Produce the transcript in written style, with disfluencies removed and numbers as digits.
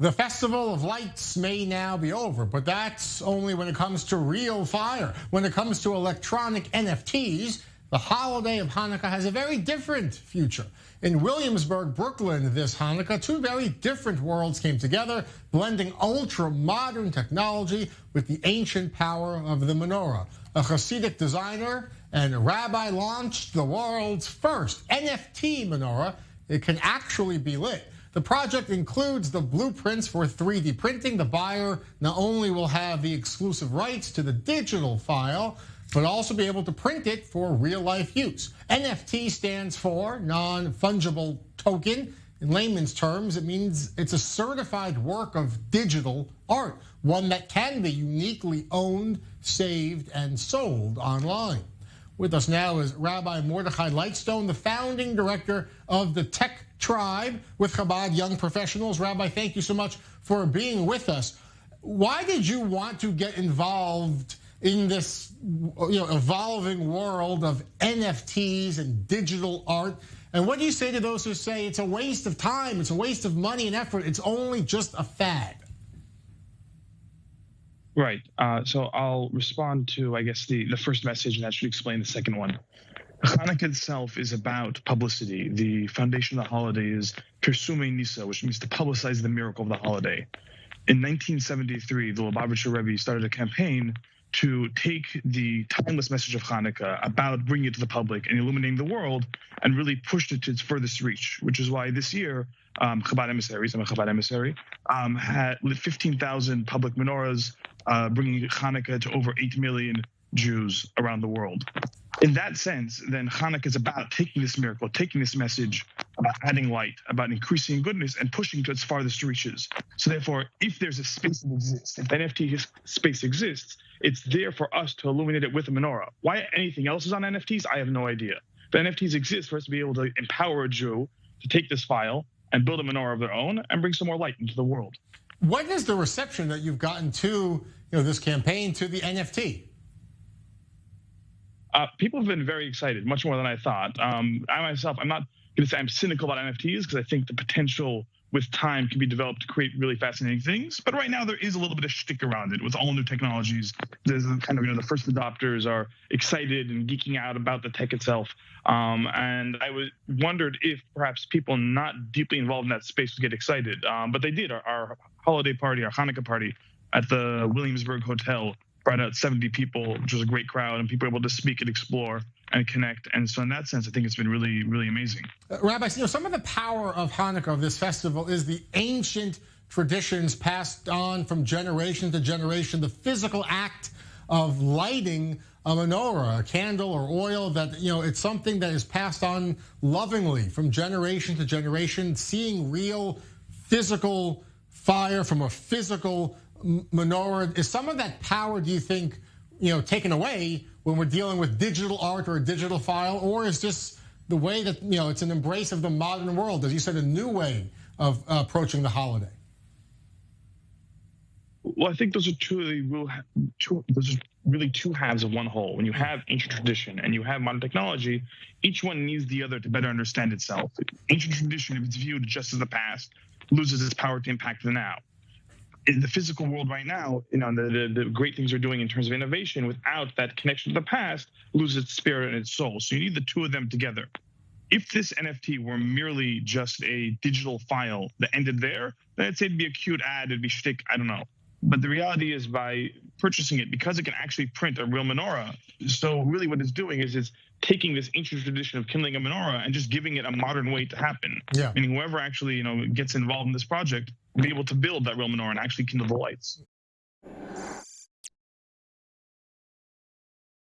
The Festival of Lights may now be over, but that's only when it comes to real fire. When it comes to electronic NFTs, the holiday of Hanukkah has a very different future. In Williamsburg, Brooklyn, this Hanukkah, two very different worlds came together, blending ultra-modern technology with the ancient power of the menorah. A Hasidic designer and rabbi launched the world's first NFT menorah. It can actually be lit. The project includes the blueprints for 3D printing. The buyer not only will have the exclusive rights to the digital file, but also be able to print it for real-life use. NFT stands for non-fungible token. In layman's terms, it means it's a certified work of digital art, one that can be uniquely owned, saved, and sold online. With us now is Rabbi Mordechai Lightstone, the founding director of the Tech Tribe with Chabad Young Professionals. Rabbi, thank you so much for being with us. Why did you want to get involved in this evolving world of NFTs and digital art? And what do you say to those who say it's a waste of time, it's a waste of money and effort, it's only just a fad? Right. So I'll respond to, I guess, the first message, and that should explain the second one. Hanukkah itself is about publicity. The foundation of the holiday is Persumei Nisa, which means to publicize the miracle of the holiday. In 1973, the Lubavitcher Rebbe started a campaign to take the timeless message of Hanukkah about bringing it to the public and illuminating the world, and really pushed it to its furthest reach, which is why this year, Chabad emissaries, I'm a Chabad emissary, had lit 15,000 public menorahs, bringing Hanukkah to over 8 million Jews around the world. In that sense, then Hanukkah is about taking this miracle, taking this message about adding light, about increasing goodness, and pushing to its farthest reaches. So therefore, if there's a space that exists, if the NFT space exists, it's there for us to illuminate it with a menorah. Why anything else is on NFTs, I have no idea. But NFTs exist for us to be able to empower a Jew to take this file and build a menorah of their own and bring some more light into the world. What is the reception that you've gotten to this campaign, to the NFT? People have been very excited, much more than I thought. I myself, I'm not going to say I'm cynical about NFTs, because I think the potential with time can be developed to create really fascinating things. But right now there is a little bit of shtick around it with all new technologies. There's kind of, the first adopters are excited and geeking out about the tech itself. And I wondered if perhaps people not deeply involved in that space would get excited. But they did. Our holiday party, our Hanukkah party at the Williamsburg Hotel brought out 70 people, which was a great crowd, and people were able to speak and explore and connect. And so in that sense, I think it's been really, really amazing. Rabbi, some of the power of Hanukkah, of this festival, is the ancient traditions passed on from generation to generation, the physical act of lighting a menorah, a candle or oil, that, it's something that is passed on lovingly from generation to generation, seeing real physical fire from a physical menorah. Is some of that power, do you think, taken away when we're dealing with digital art or a digital file? Or is this the way that, it's an embrace of the modern world, as you said, a new way of approaching the holiday? Well, I think those are really two halves of one whole. When you have ancient tradition and you have modern technology, each one needs the other to better understand itself. Ancient tradition, if it's viewed just as the past, loses its power to impact the now. In the physical world right now, the great things we're doing in terms of innovation, without that connection to the past, loses its spirit and its soul. So you need the two of them together. If this NFT were merely just a digital file that ended there, then I'd say it'd be a cute ad, it'd be shtick, I don't know. But the reality is, by purchasing it, because it can actually print a real menorah, so really what it's doing is it's taking this ancient tradition of kindling a menorah and just giving it a modern way to happen. Yeah. Meaning whoever actually, gets involved in this project will be able to build that real menorah and actually kindle the lights.